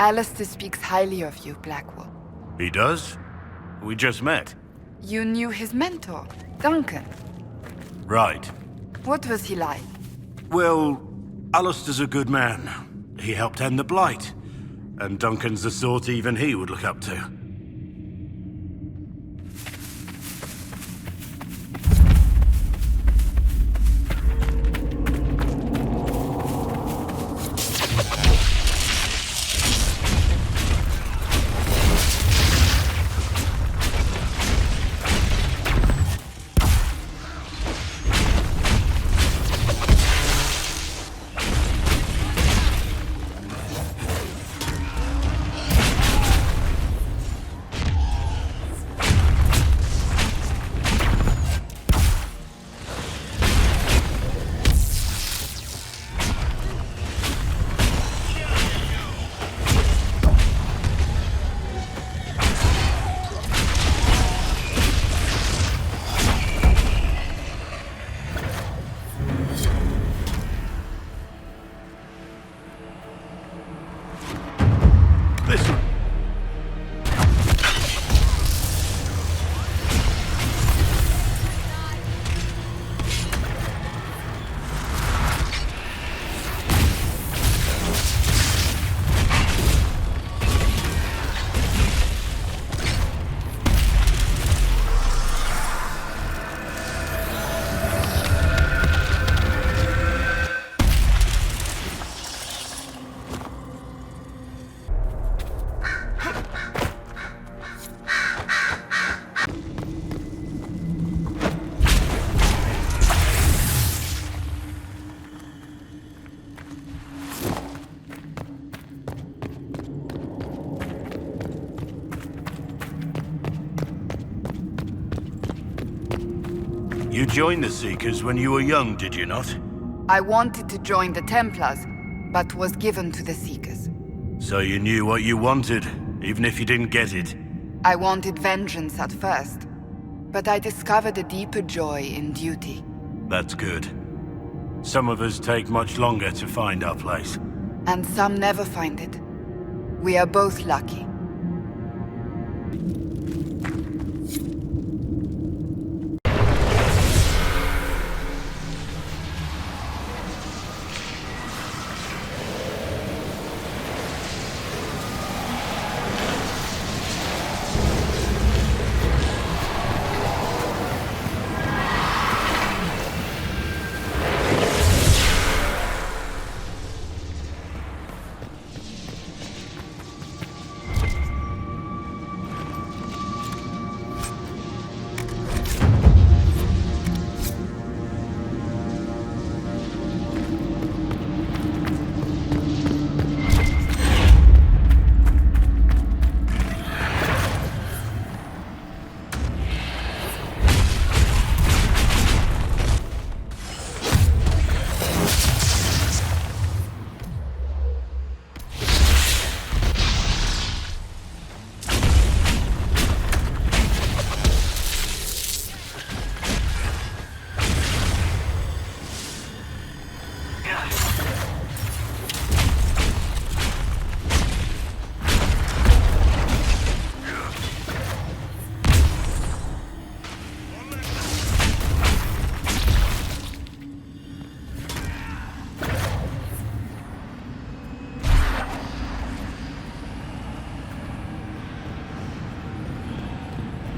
Alistair speaks highly of you, Blackwall. He does? We just met. You knew his mentor, Duncan. Right. What was he like? Well, Alistair's a good man. He helped end the Blight. And Duncan's the sort even he would look up to. You joined the Seekers when you were young, did you not? I wanted to join the Templars, but was given to the Seekers. So you knew what you wanted, even if you didn't get it? I wanted vengeance at first, but I discovered a deeper joy in duty. That's good. Some of us take much longer to find our place. And some never find it. We are both lucky.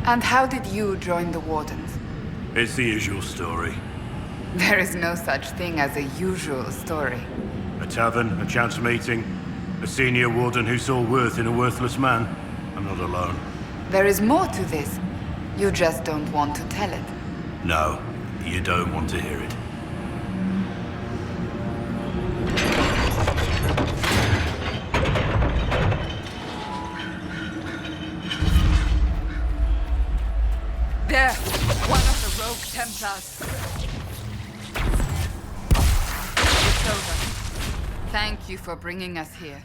And how did you join the Wardens? It's the usual story. There is no such thing as a usual story. A tavern, a chance meeting, a senior warden who saw worth in a worthless man. I'm not alone. There is more to this. You just don't want to tell it. No, you don't want to hear it. There! One of the rogue Templars. It's over. Thank you for bringing us here.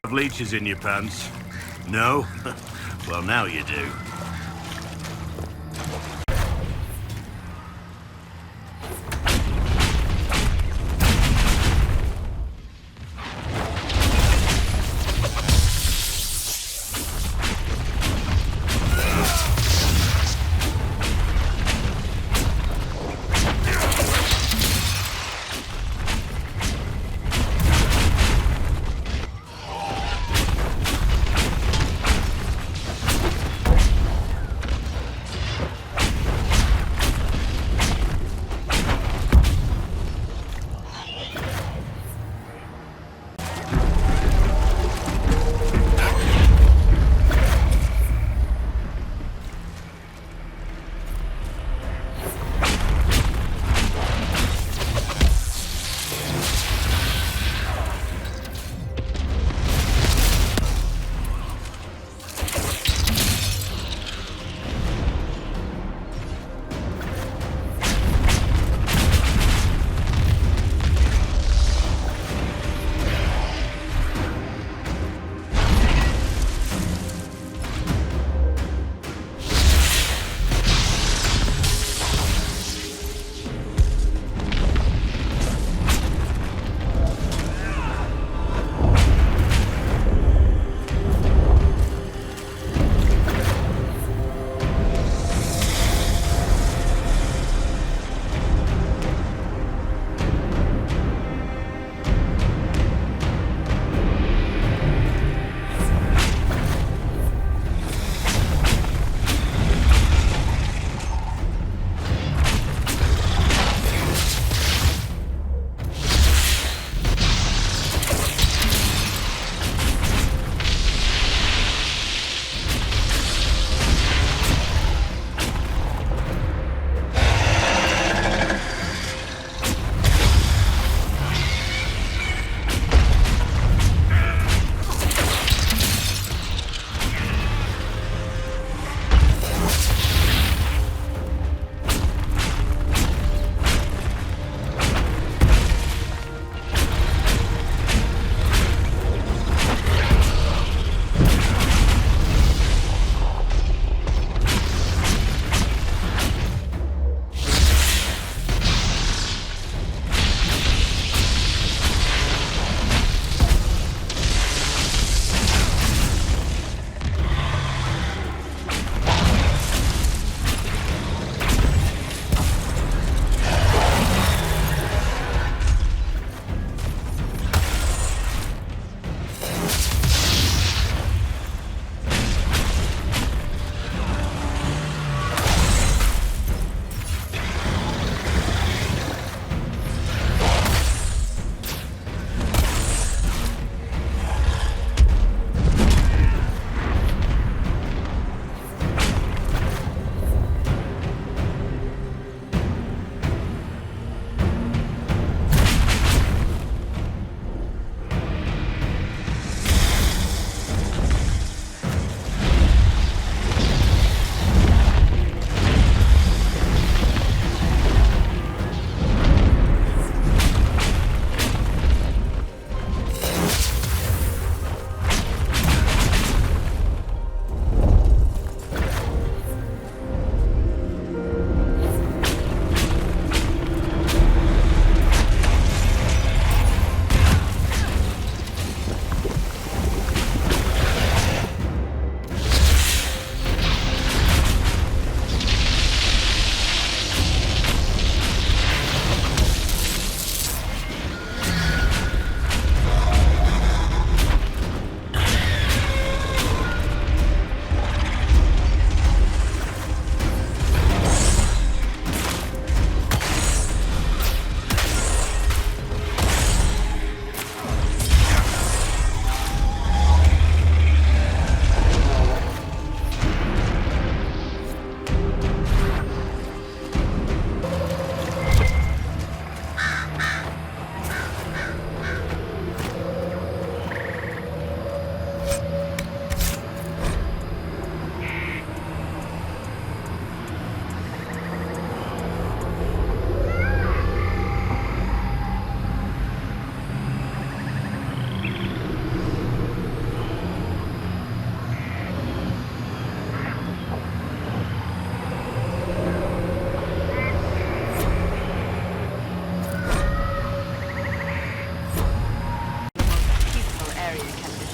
Have leeches in your pants? No? Well, now you do.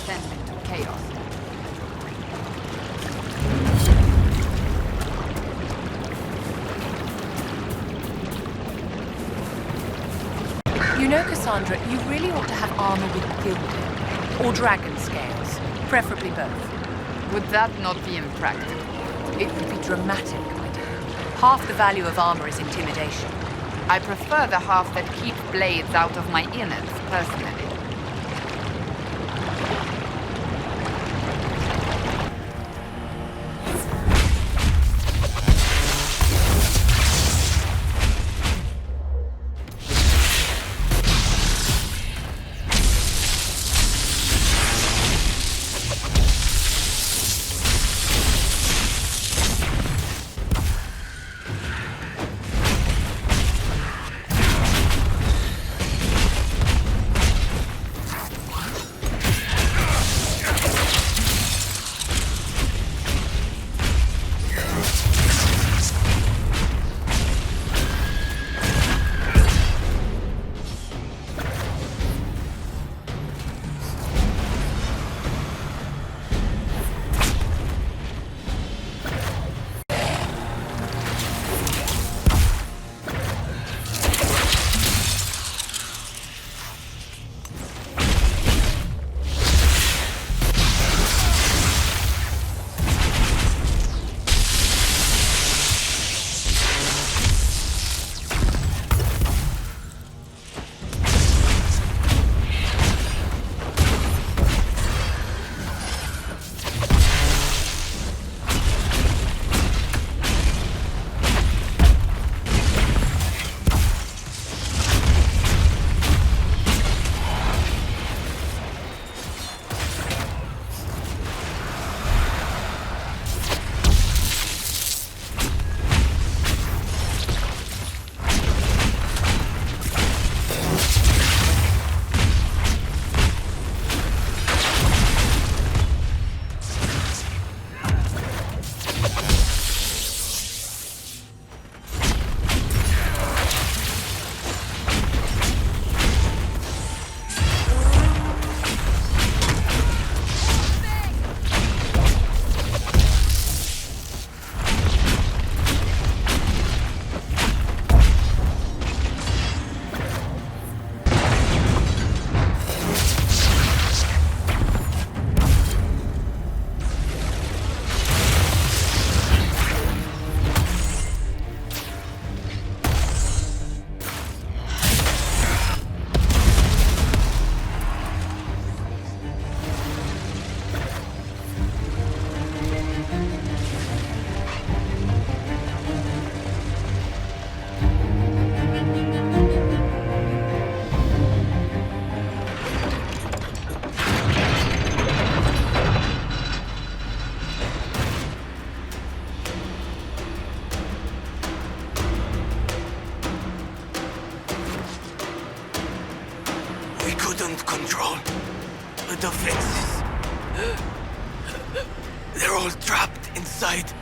descend into chaos. You know, Cassandra, you really ought to have armor with gilding. Or dragon scales. Preferably both. Would that not be impractical? It would be dramatic, my dear. Half the value of armor is intimidation. I prefer the half that keep blades out of my innards, personally. Couldn't control the defenses. They're all trapped inside.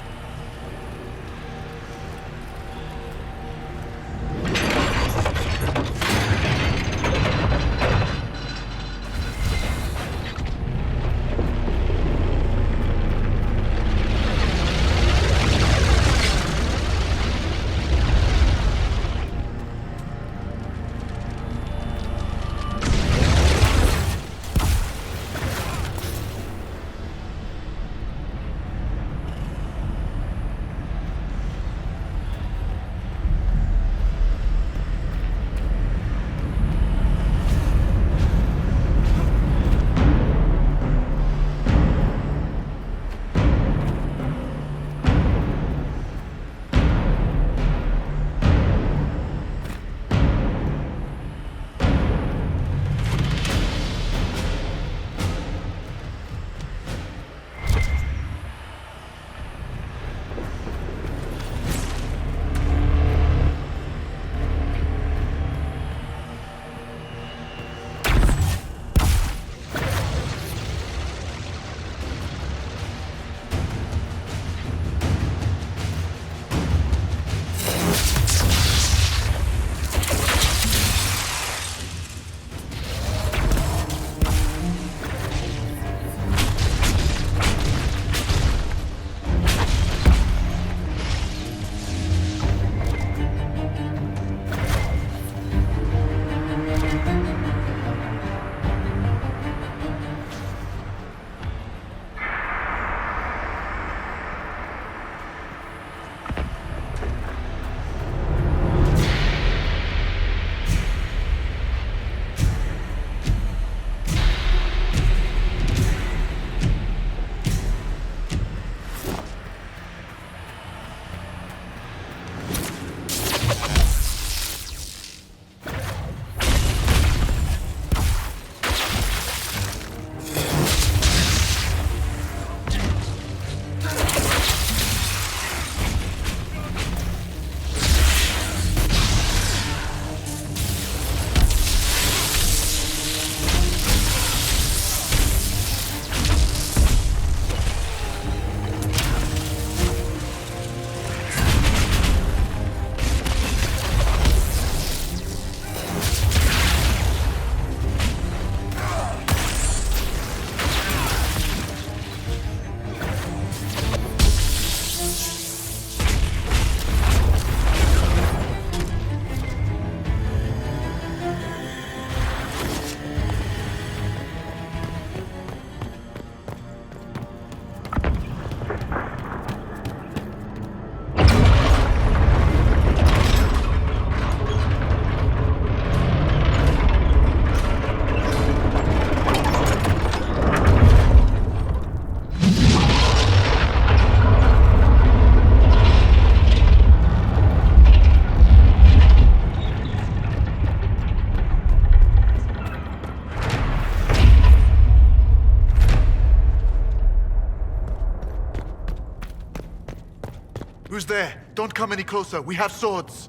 Who's there? Don't come any closer. We have swords.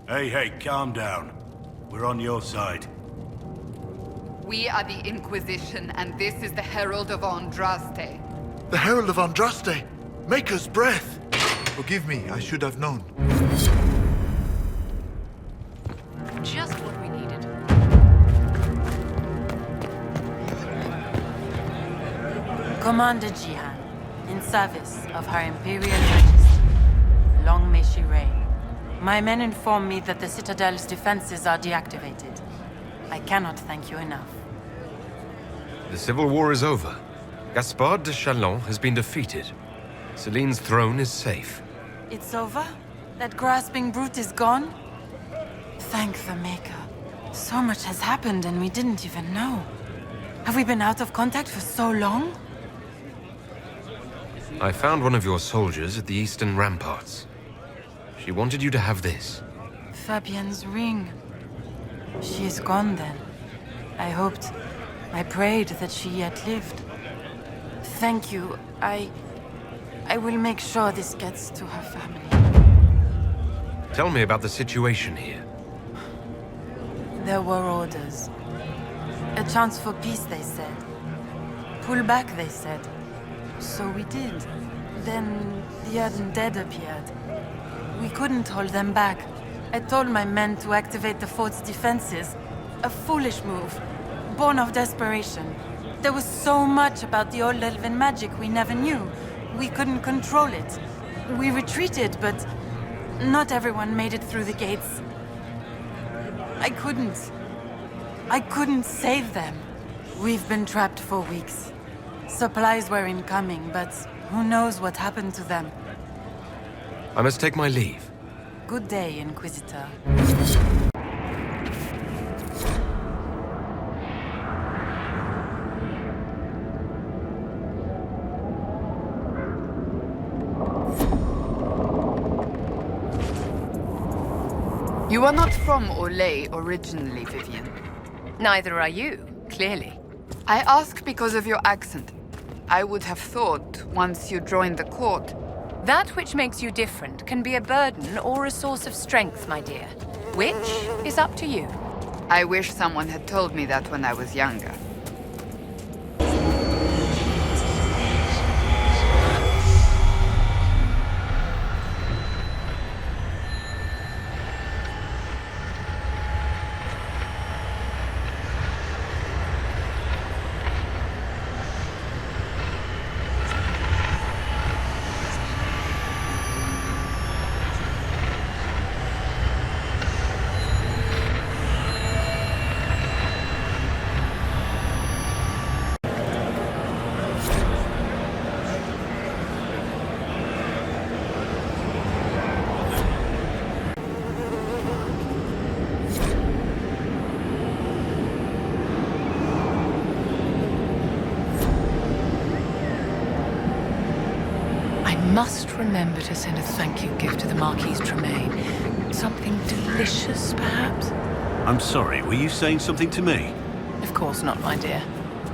Hey, calm down. We're on your side. We are the Inquisition, and this is the Herald of Andraste. The Herald of Andraste! Maker's breath! Forgive me, I should have known. Just what we needed. Commander Jihan, in service of Her Imperial Majesty. Long may she reign. My men inform me that the Citadel's defenses are deactivated. I cannot thank you enough. The civil war is over. Gaspard de Chalon has been defeated. Celine's throne is safe. It's over? That grasping brute is gone? Thank the Maker. So much has happened and we didn't even know. Have we been out of contact for so long? I found one of your soldiers at the eastern ramparts. She wanted you to have this. Fabienne's ring. She is gone then. I prayed that she yet lived. Thank you. I will make sure this gets to her family. Tell me about the situation here. There were orders. A chance for peace, they said. Pull back, they said. So we did. Then the undead appeared. We couldn't hold them back. I told my men to activate the fort's defenses. A foolish move, born of desperation. There was so much about the old elven magic we never knew. We couldn't control it. We retreated, but not everyone made it through the gates. I couldn't save them. We've been trapped for weeks. Supplies were incoming, but who knows what happened to them. I must take my leave. Good day, Inquisitor. You are not from Olay originally, Vivian. Neither are you, clearly. I ask because of your accent. I would have thought, once you joined the court... That which makes you different can be a burden or a source of strength, my dear. Which is up to you. I wish someone had told me that when I was younger. Must remember to send a thank you gift to the Marquise Tremaine. Something delicious, perhaps? I'm sorry, were you saying something to me? Of course not, my dear.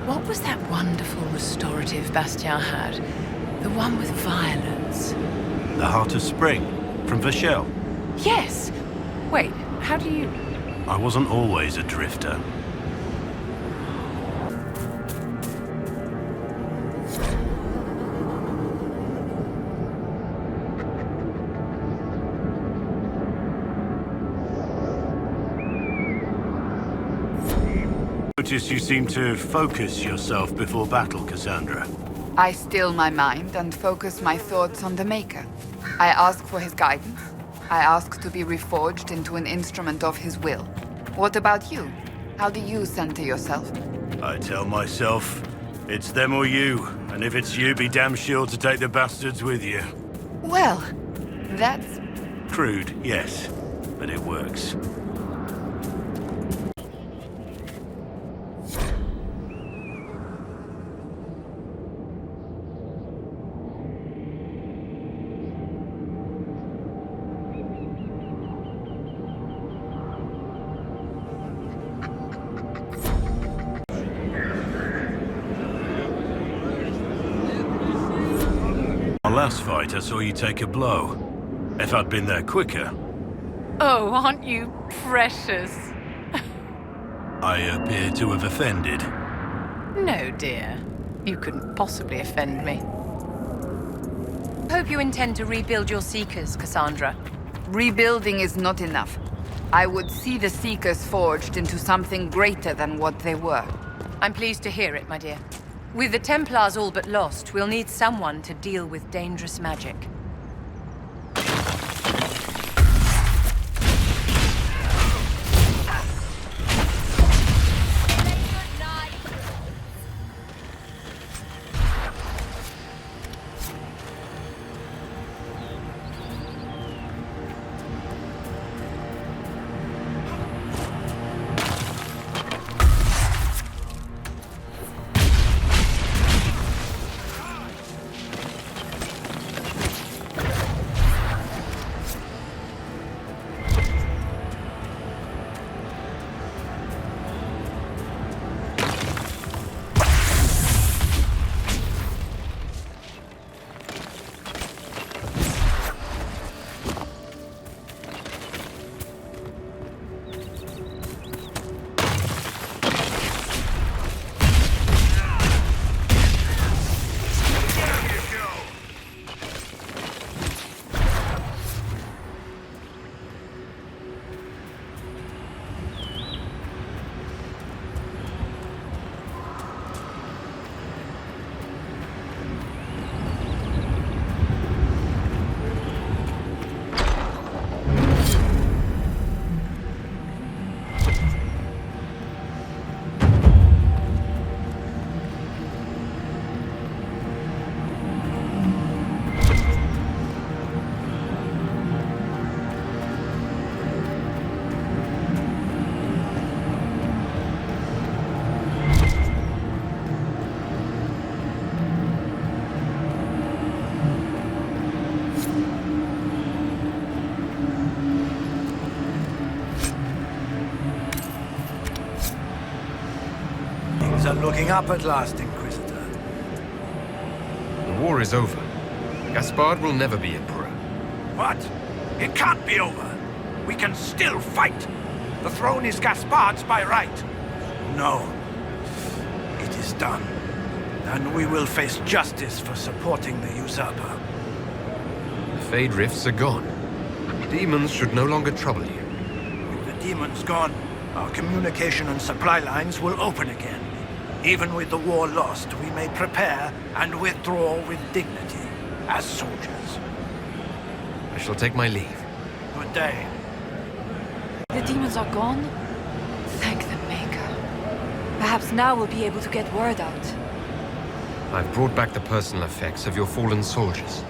What was that wonderful restorative Bastien had? The one with violets. The Heart of Spring, from Vachel. Yes! Wait, how do you... I wasn't always a drifter. Notice you seem to focus yourself before battle, Cassandra. I still my mind and focus my thoughts on the Maker. I ask for his guidance. I ask to be reforged into an instrument of his will. What about you? How do you center yourself? I tell myself, it's them or you, and if it's you, be damn sure to take the bastards with you. Well, that's... Crude, yes, but it works. Last fight, I saw you take a blow. If I'd been there quicker, Oh, aren't you precious? I appear to have offended. No, dear. You couldn't possibly offend me. Hope you intend to rebuild your Seekers, Cassandra. Rebuilding is not enough. I would see the Seekers forged into something greater than what they were. I'm pleased to hear it, my dear. With the Templars all but lost, we'll need someone to deal with dangerous magic. Are looking up at last, Inquisitor. The war is over. Gaspard will never be Emperor. What? It can't be over. We can still fight. The throne is Gaspard's by right. No. It is done. And we will face justice for supporting the usurper. The Fade Rifts are gone. Demons should no longer trouble you. With the demons gone, our communication and supply lines will open again. Even with the war lost, we may prepare and withdraw with dignity, as soldiers. I shall take my leave. Good day. The demons are gone? Thank the Maker. Perhaps now we'll be able to get word out. I've brought back the personal effects of your fallen soldiers.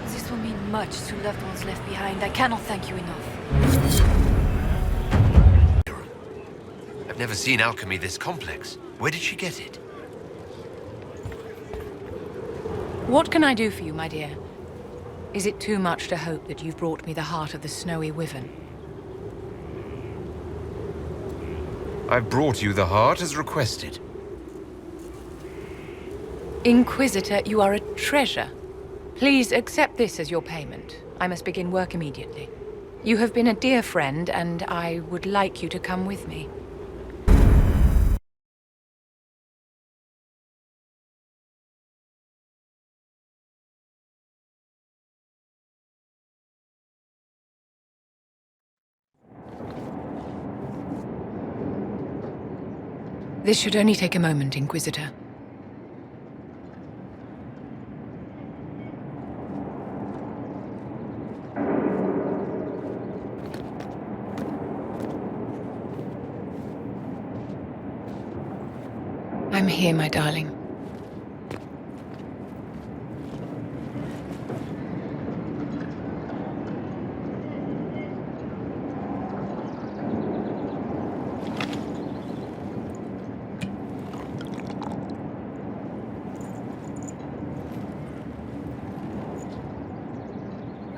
This will mean much to loved ones left behind. I cannot thank you enough. I've never seen alchemy this complex. Where did she get it? What can I do for you, my dear? Is it too much to hope that you've brought me the heart of the snowy wyvern? I've brought you the heart as requested. Inquisitor, you are a treasure. Please accept this as your payment. I must begin work immediately. You have been a dear friend, and I would like you to come with me. This should only take a moment, Inquisitor. I'm here, my darling.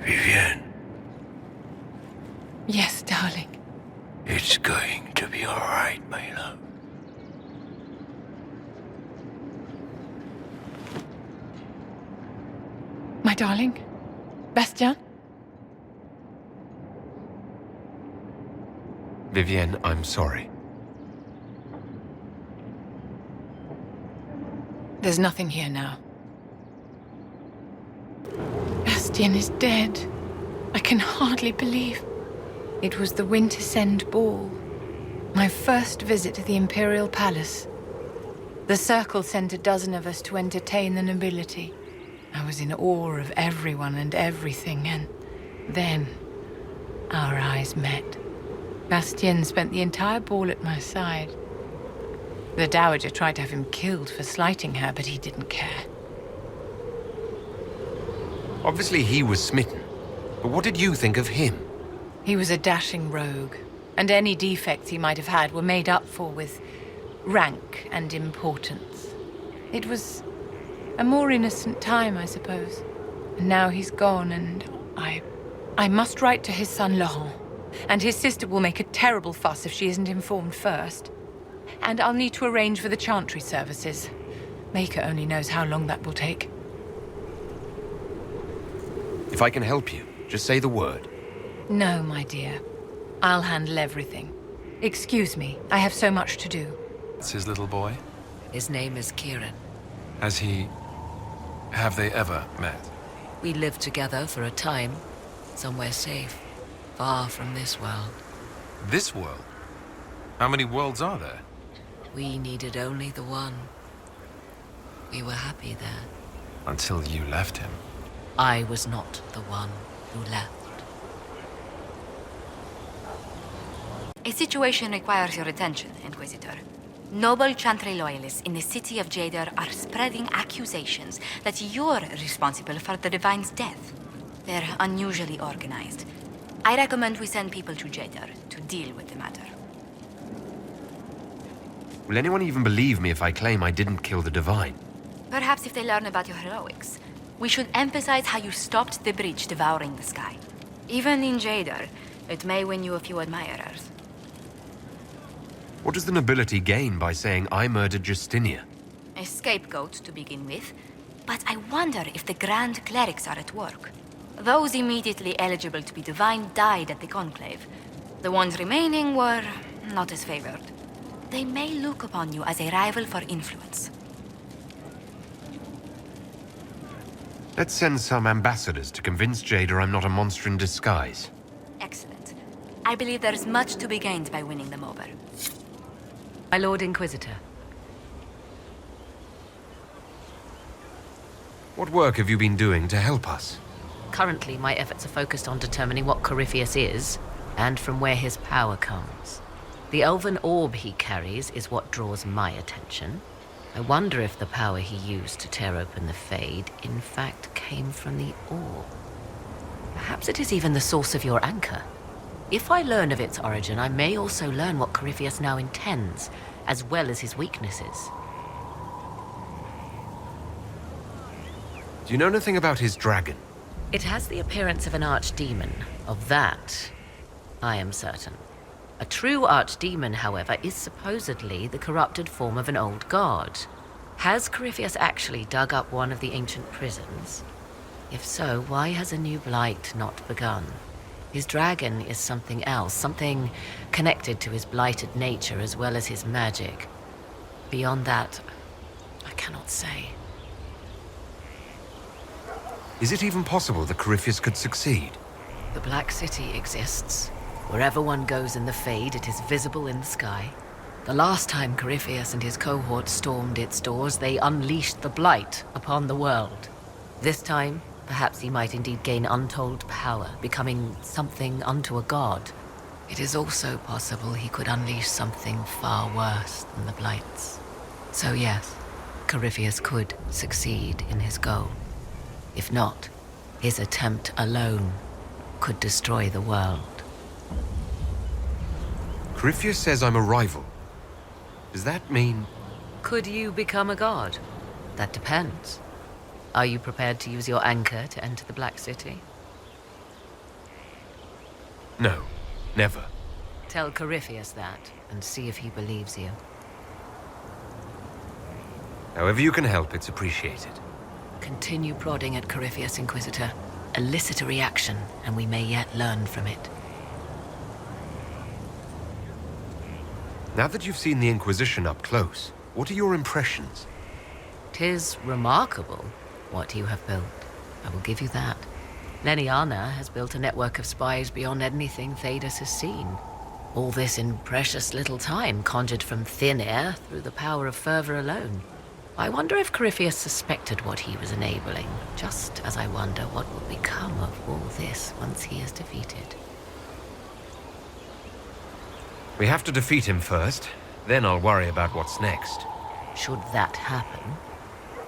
Vivienne, Yes, darling. it's going to be all right, my love. My darling? Bastien? Vivienne, I'm sorry. There's nothing here now. Bastien is dead. I can hardly believe. It was the Wintersend Ball. My first visit to the Imperial Palace. The Circle sent a dozen of us to entertain the nobility. I was in awe of everyone and everything, and then our eyes met. Bastien spent the entire ball at my side. The Dowager tried to have him killed for slighting her, but he didn't care. Obviously he was smitten, but what did you think of him? He was a dashing rogue, and any defects he might have had were made up for with rank and importance. It was a more innocent time, I suppose. And now he's gone, and I must write to his son Laurent. And his sister will make a terrible fuss if she isn't informed first. And I'll need to arrange for the chantry services. Maker only knows how long that will take. If I can help you, just say the word. No, my dear. I'll handle everything. Excuse me, I have so much to do. It's his little boy? His name is Kieran. Have they ever met? We lived together for a time, somewhere safe, far from this world. This world? How many worlds are there? We needed only the one. We were happy there. Until you left him. I was not the one who left. A situation requires your attention, Inquisitor. Noble Chantry loyalists in the city of Jadar are spreading accusations that you're responsible for the Divine's death. They're unusually organized. I recommend we send people to Jadar to deal with the matter. Will anyone even believe me if I claim I didn't kill the Divine? Perhaps if they learn about your heroics. We should emphasize how you stopped the breach devouring the sky. Even in Jadar, it may win you a few admirers. What does the nobility gain by saying I murdered Justinia? A scapegoat to begin with, but I wonder if the Grand Clerics are at work. Those immediately eligible to be divine died at the Conclave. The ones remaining were not as favored. They may look upon you as a rival for influence. Let's send some ambassadors to convince Jada I'm not a monster in disguise. Excellent. I believe there is much to be gained by winning them over. My Lord Inquisitor. What work have you been doing to help us? Currently, my efforts are focused on determining what Corypheus is, and from where his power comes. The elven orb he carries is what draws my attention. I wonder if the power he used to tear open the Fade, in fact, came from the orb. Perhaps it is even the source of your anchor. If I learn of its origin, I may also learn what Corypheus now intends, as well as his weaknesses. Do you know anything about his dragon? It has the appearance of an archdemon. Of that, I am certain. A true archdemon, however, is supposedly the corrupted form of an old god. Has Corypheus actually dug up one of the ancient prisons? If so, why has a new blight not begun? His dragon is something else, something connected to his blighted nature as well as his magic. Beyond that, I cannot say. Is it even possible that Corypheus could succeed? The Black City exists. Wherever one goes in the Fade, it is visible in the sky. The last time Corypheus and his cohort stormed its doors, they unleashed the Blight upon the world. This time, perhaps he might indeed gain untold power, becoming something unto a god. It is also possible he could unleash something far worse than the Blights. So yes, Corypheus could succeed in his goal. If not, his attempt alone could destroy the world. Corypheus says I'm a rival. Does that mean... Could you become a god? That depends. Are you prepared to use your anchor to enter the Black City? No, never. Tell Corypheus that, and see if he believes you. However you can help, it's appreciated. Continue prodding at Corypheus, Inquisitor. Elicit a reaction, and we may yet learn from it. Now that you've seen the Inquisition up close, what are your impressions? 'Tis remarkable what you have built. I will give you that. Leniana has built a network of spies beyond anything Thedas has seen. All this in precious little time, conjured from thin air through the power of fervor alone. I wonder if Corypheus suspected what he was enabling, just as I wonder what will become of all this once he is defeated. We have to defeat him first, then I'll worry about what's next. Should that happen,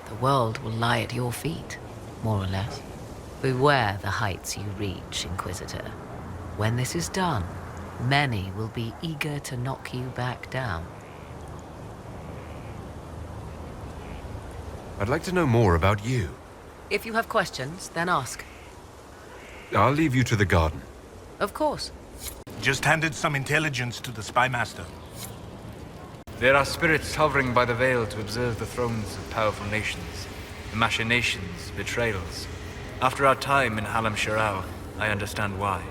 the world will lie at your feet, more or less. Beware the heights you reach, Inquisitor. When this is done, many will be eager to knock you back down. I'd like to know more about you. If you have questions, then ask. I'll leave you to the garden. Of course. Just handed some intelligence to the spymaster. There are spirits hovering by the veil to observe the thrones of powerful nations, the machinations, betrayals. After our time in Halam Sharau, I understand why.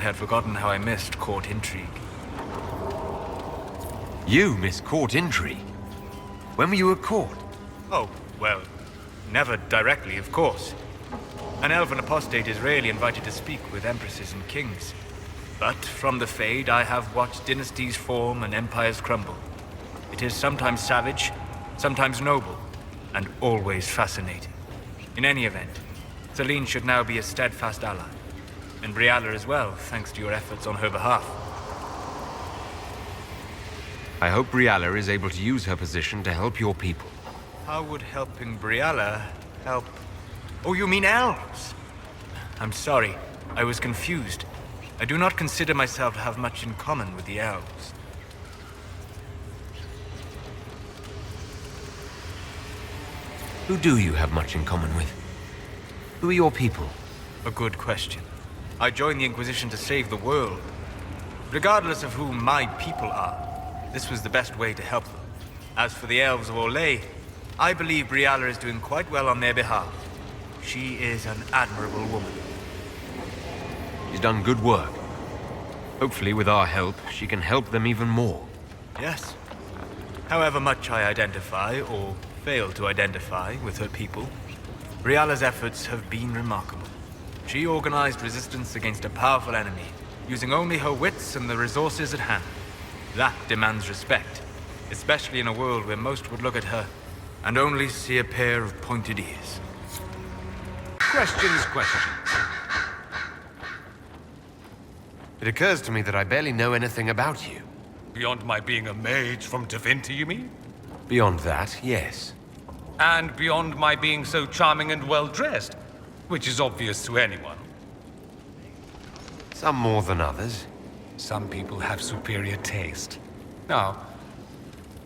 I had forgotten how I missed court intrigue. You miss court intrigue? When were you at court? Oh, well, never directly, of course. An elven apostate is rarely invited to speak with empresses and kings. But from the Fade, I have watched dynasties form and empires crumble. It is sometimes savage, sometimes noble, and always fascinating. In any event, Celine should now be a steadfast ally. And Briala as well, thanks to your efforts on her behalf. I hope Briala is able to use her position to help your people. How would helping Briala help? Oh, you mean elves? I'm sorry, I was confused. I do not consider myself to have much in common with the elves. Who do you have much in common with? Who are your people? A good question. I joined the Inquisition to save the world. Regardless of who my people are, this was the best way to help them. As for the elves of Orlais, I believe Briala is doing quite well on their behalf. She is an admirable woman. She's done good work. Hopefully, with our help, she can help them even more. Yes. However much I identify, or fail to identify, with her people, Briala's efforts have been remarkable. She organized resistance against a powerful enemy, using only her wits and the resources at hand. That demands respect, especially in a world where most would look at her and only see a pair of pointed ears. Questions. It occurs to me that I barely know anything about you. Beyond my being a mage from Tevinter, you mean? Beyond that, yes. And beyond my being so charming and well-dressed, which is obvious to anyone. Some more than others. Some people have superior taste. Now,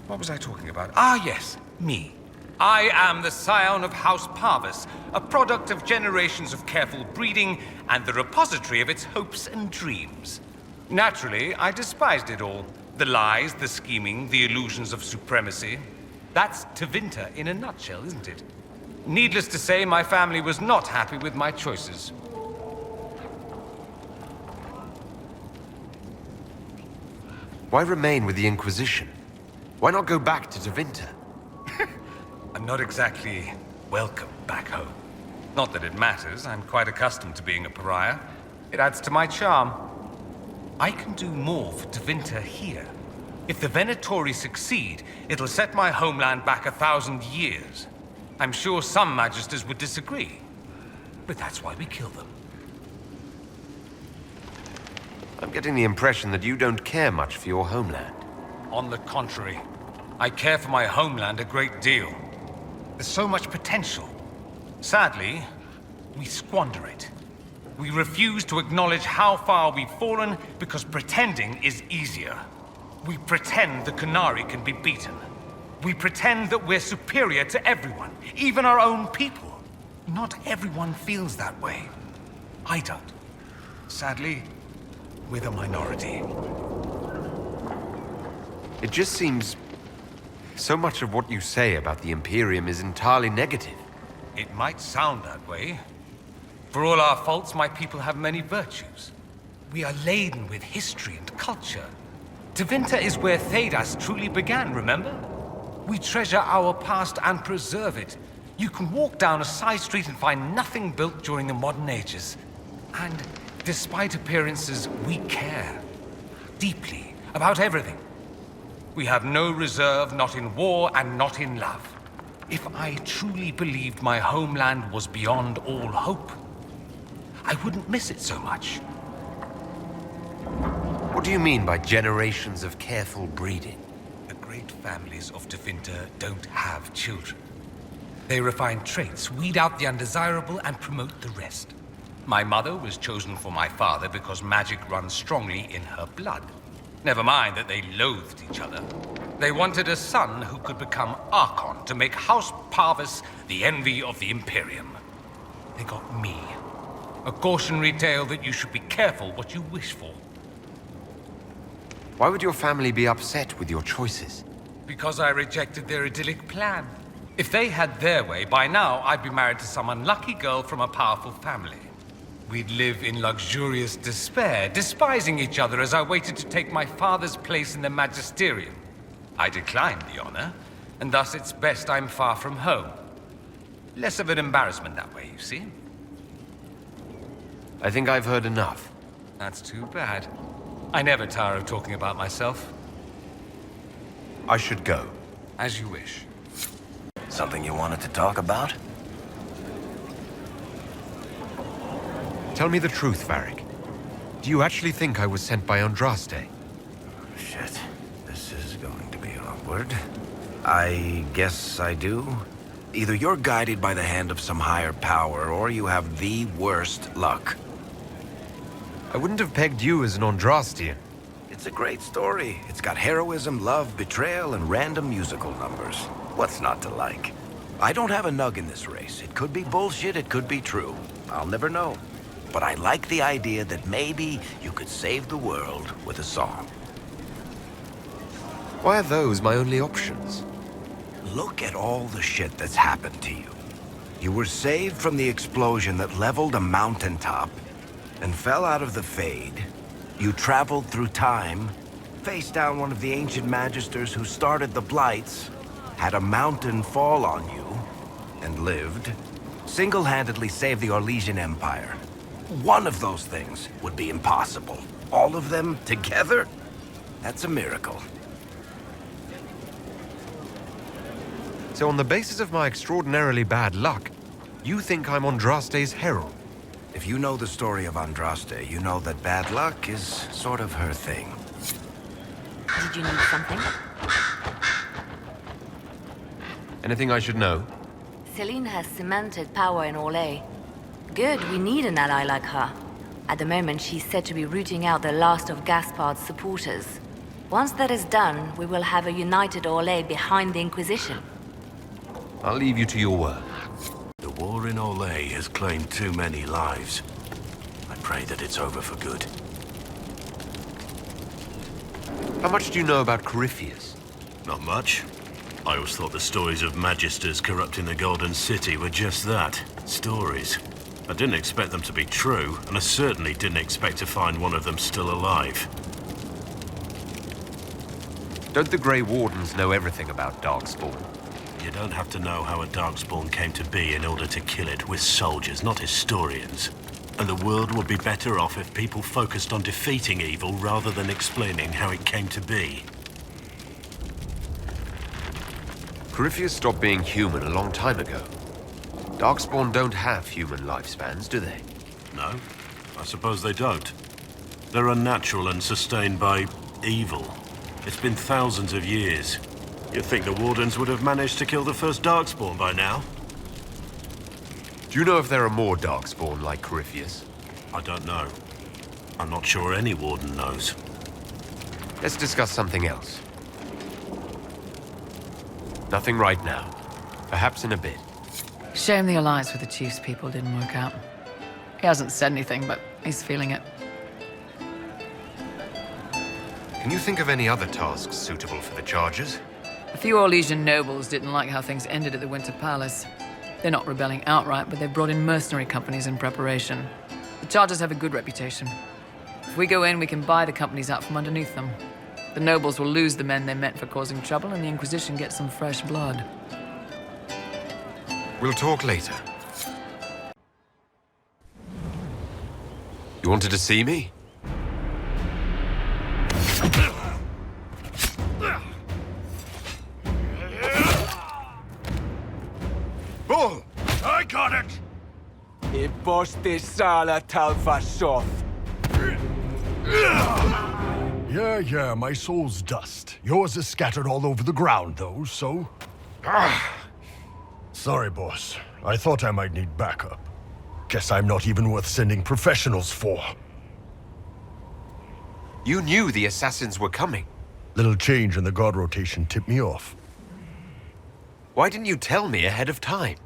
what was I talking about? Ah, yes, me. I am the scion of House Parvis, a product of generations of careful breeding and the repository of its hopes and dreams. Naturally, I despised it all. The lies, the scheming, the illusions of supremacy. That's Tevinter in a nutshell, isn't it? Needless to say, my family was not happy with my choices. Why remain with the Inquisition? Why not go back to Tevinter? I'm not exactly welcome back home. Not that it matters, I'm quite accustomed to being a pariah. It adds to my charm. I can do more for Tevinter here. If the Venatori succeed, it'll set my homeland back 1,000 years. I'm sure some magisters would disagree, but that's why we kill them. I'm getting the impression that you don't care much for your homeland. On the contrary, I care for my homeland a great deal. There's so much potential. Sadly, we squander it. We refuse to acknowledge how far we've fallen because pretending is easier. We pretend the Qunari can be beaten. We pretend that we're superior to everyone, even our own people. Not everyone feels that way. I don't. Sadly, we're the minority. It just seems so much of what you say about the Imperium is entirely negative. It might sound that way. For all our faults, my people have many virtues. We are laden with history and culture. Tevinter is where Thedas truly began, remember? We treasure our past and preserve it. You can walk down a side street and find nothing built during the modern ages. And despite appearances, we care. Deeply. About everything. We have no reserve, not in war and not in love. If I truly believed my homeland was beyond all hope, I wouldn't miss it so much. What do you mean by generations of careful breeding? The great families of Tevinter don't have children. They refine traits, weed out the undesirable, and promote the rest. My mother was chosen for my father because magic runs strongly in her blood. Never mind that they loathed each other. They wanted a son who could become Archon to make House Parvis the envy of the Imperium. They got me. A cautionary tale that you should be careful what you wish for. Why would your family be upset with your choices? Because I rejected their idyllic plan. If they had their way, by now I'd be married to some unlucky girl from a powerful family. We'd live in luxurious despair, despising each other as I waited to take my father's place in the magisterium. I declined the honor, and thus it's best I'm far from home. Less of an embarrassment that way, you see? I think I've heard enough. That's too bad. I never tire of talking about myself. I should go. As you wish. Something you wanted to talk about? Tell me the truth, Varric. Do you actually think I was sent by Andraste? Shit. This is going to be awkward. I guess I do. Either you're guided by the hand of some higher power, or you have the worst luck. I wouldn't have pegged you as an Andrastian. It's a great story. It's got heroism, love, betrayal, and random musical numbers. What's not to like? I don't have a nug in this race. It could be bullshit, it could be true. I'll never know. But I like the idea that maybe you could save the world with a song. Why are those my only options? Look at all the shit that's happened to you. You were saved from the explosion that leveled a mountaintop and fell out of the Fade. You traveled through time, faced down one of the ancient magisters who started the Blights, had a mountain fall on you, and lived. Single-handedly saved the Orlesian Empire. One of those things would be impossible. All of them together? That's a miracle. So on the basis of my extraordinarily bad luck, you think I'm Andraste's herald? If you know the story of Andraste, you know that bad luck is sort of her thing. Did you need something? Anything I should know? Celine has cemented power in Orlais. Good, we need an ally like her. At the moment, she's said to be rooting out the last of Gaspard's supporters. Once that is done, we will have a united Orlais behind the Inquisition. I'll leave you to your work. The war in Orlais has claimed too many lives. I pray that it's over for good. How much do you know about Corypheus? Not much. I always thought the stories of magisters corrupting the Golden City were just that, stories. I didn't expect them to be true, and I certainly didn't expect to find one of them still alive. Don't the Grey Wardens know everything about Darkspawn? You don't have to know how a Darkspawn came to be in order to kill it. We're soldiers, not historians. And the world would be better off if people focused on defeating evil rather than explaining how it came to be. Corypheus stopped being human a long time ago. Darkspawn don't have human lifespans, do they? No, I suppose they don't. They're unnatural and sustained by evil. It's been thousands of years. You'd think the Wardens would have managed to kill the first Darkspawn by now. Do you know if there are more Darkspawn like Corypheus? I don't know. I'm not sure any Warden knows. Let's discuss something else. Nothing right now. Perhaps in a bit. Shame the alliance with the Chief's people didn't work out. He hasn't said anything, but he's feeling it. Can you think of any other tasks suitable for the Chargers? A few Orlesian nobles didn't like how things ended at the Winter Palace. They're not rebelling outright, but they've brought in mercenary companies in preparation. The Chargers have a good reputation. If we go in, we can buy the companies out from underneath them. The nobles will lose the men they meant for causing trouble, and the Inquisition gets some fresh blood. We'll talk later. You wanted to see me? Bull! I got it! Yeah, my soul's dust. Yours is scattered all over the ground, though, so... Sorry, boss. I thought I might need backup. Guess I'm not even worth sending professionals for. You knew the assassins were coming. Little change in the guard rotation tipped me off. Why didn't you tell me ahead of time?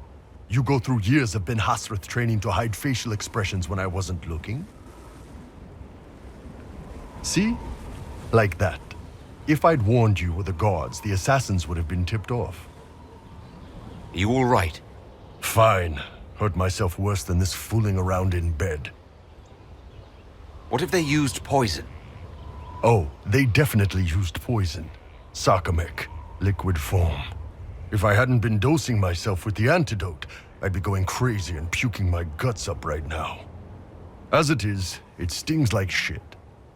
You go through years of Ben Hasrith training to hide facial expressions when I wasn't looking. See? Like that. If I'd warned you or the guards, the assassins would have been tipped off. You all right? Fine. Hurt myself worse than this fooling around in bed. What if they used poison? Oh, they definitely used poison. Sarcomec. Liquid form. If I hadn't been dosing myself with the antidote, I'd be going crazy and puking my guts up right now. As it is, it stings like shit.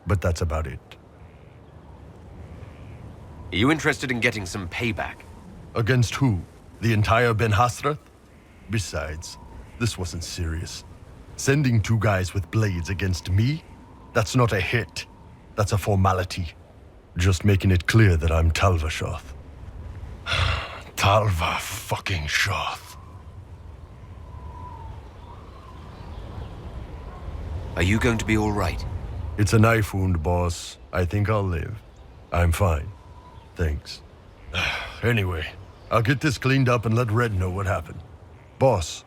But that's about it. Are you interested in getting some payback? Against who? The entire Ben Hasrith? Besides, this wasn't serious. Sending 2 guys with blades against me? That's not a hit. That's a formality. Just making it clear that I'm Talva Shoth. Talva fucking Shoth. Are you going to be all right? It's a knife wound, boss. I think I'll live. I'm fine. Thanks. Anyway, I'll get this cleaned up and let Red know what happened. Boss,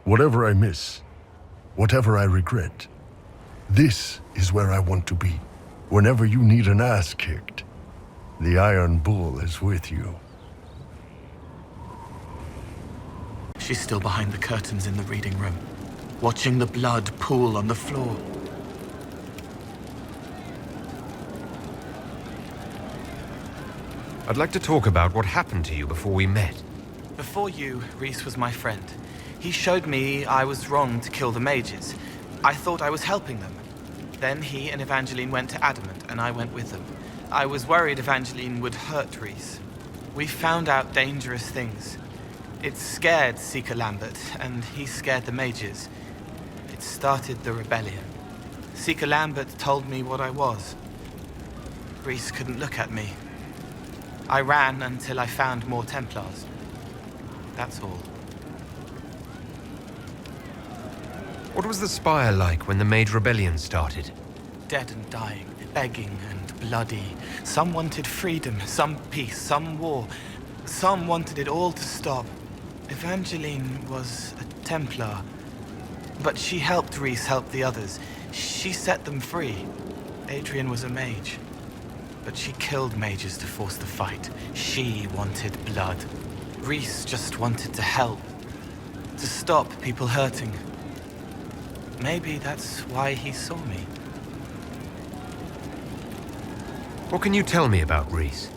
whatever I miss, whatever I regret, this is where I want to be. Whenever you need an ass kicked, the Iron Bull is with you. She's still behind the curtains in the reading room, watching the blood pool on the floor. I'd like to talk about what happened to you before we met. Before you, Rhys was my friend. He showed me I was wrong to kill the mages. I thought I was helping them. Then he and Evangeline went to Adamant, and I went with them. I was worried Evangeline would hurt Rhys. We found out dangerous things. It scared Seeker Lambert, and he scared the mages. It started the rebellion. Seeker Lambert told me what I was. Rhys couldn't look at me. I ran until I found more Templars. That's all. What was the Spire like when the Mage Rebellion started? Dead and dying, begging and bloody. Some wanted freedom, some peace, some war. Some wanted it all to stop. Evangeline was a Templar, but she helped Rhys help the others. She set them free. Adrian was a mage, but she killed mages to force the fight. She wanted blood. Rhys just wanted to help, to stop people hurting. Maybe that's why he saw me. What can you tell me about Rhys?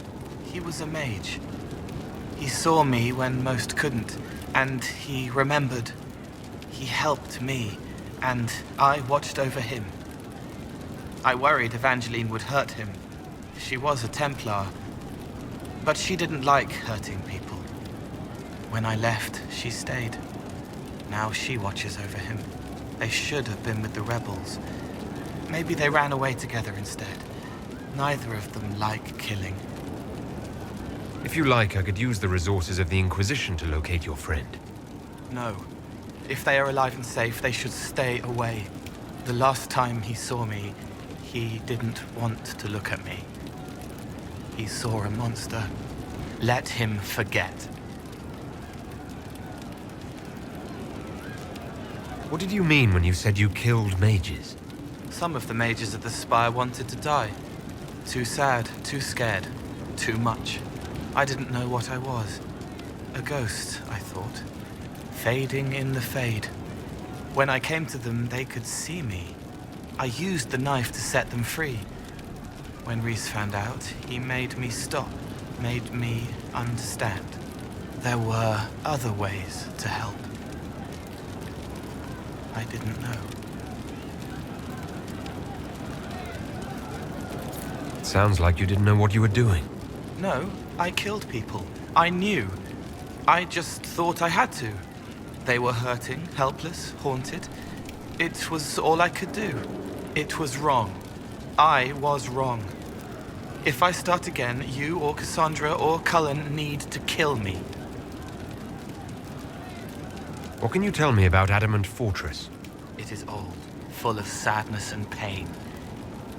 He was a mage. He saw me when most couldn't, and he remembered. He helped me, and I watched over him. I worried Evangeline would hurt him. She was a Templar, but she didn't like hurting people. When I left, she stayed. Now she watches over him. They should have been with the rebels. Maybe they ran away together instead. Neither of them like killing. If you like, I could use the resources of the Inquisition to locate your friend. No. If they are alive and safe, they should stay away. The last time he saw me, he didn't want to look at me. He saw a monster. Let him forget. What did you mean when you said you killed mages? Some of the mages at the Spire wanted to die. Too sad, too scared, too much. I didn't know what I was. A ghost, I thought. Fading in the fade. When I came to them, they could see me. I used the knife to set them free. When Reese found out, he made me stop, made me understand. There were other ways to help. I didn't know. It sounds like you didn't know what you were doing. No, I killed people. I knew. I just thought I had to. They were hurting, helpless, haunted. It was all I could do. It was wrong. I was wrong. If I start again, you or Cassandra or Cullen need to kill me. What can you tell me about Adamant Fortress? It is old, full of sadness and pain.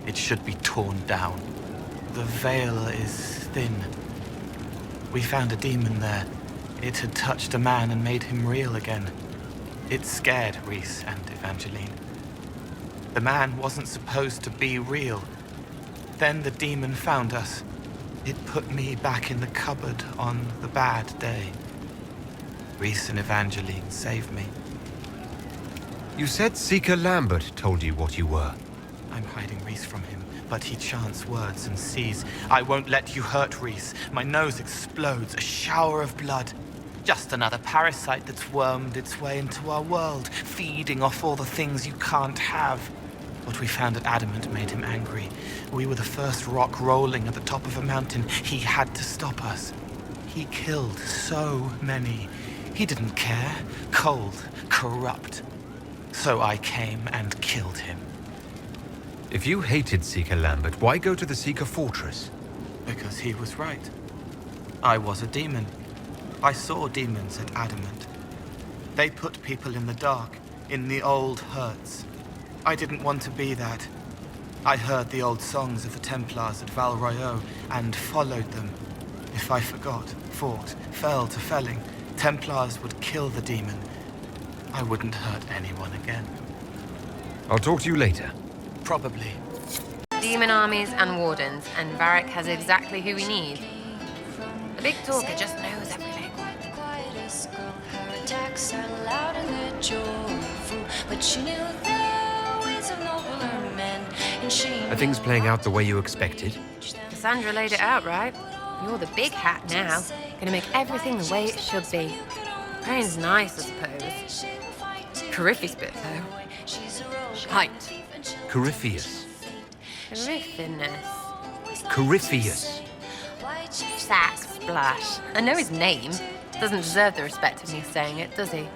It should be torn down. The veil is thin. We found a demon there. It had touched a man and made him real again. It scared Reese and Evangeline. The man wasn't supposed to be real. Then the demon found us. It put me back in the cupboard on the bad day. Reese and Evangeline saved me. You said Seeker Lambert told you what you were. I'm hiding Reese from him, but he chants words and sees. I won't let you hurt Reese. My nose explodes, a shower of blood. Just another parasite that's wormed its way into our world, feeding off all the things you can't have. What we found at Adamant made him angry. We were the first rock rolling at the top of a mountain. He had to stop us. He killed so many. He didn't care. Cold, corrupt. So I came and killed him. If you hated Seeker Lambert, why go to the Seeker Fortress? Because he was right. I was a demon. I saw demons at Adamant. They put people in the dark, in the old hurts. I didn't want to be that. I heard the old songs of the Templars at Val Royeaux and followed them. If I forgot, fought, fell to felling, Templars would kill the demon. I wouldn't hurt anyone again. I'll talk to you later. Probably. Demon armies and wardens, and Varric has exactly who we need. The big talker just knows everything. Are things playing out the way you expected? Cassandra laid it out, right? You're the big hat now. Gonna make everything the way it should be. Praying's nice, I suppose. Corypheus bit, though. Height. Corypheus. Corypheus. Corypheus. Sack Splash. I know his name. Doesn't deserve the respect of me saying it, does he?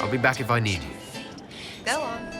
I'll be back if I need you. Go on.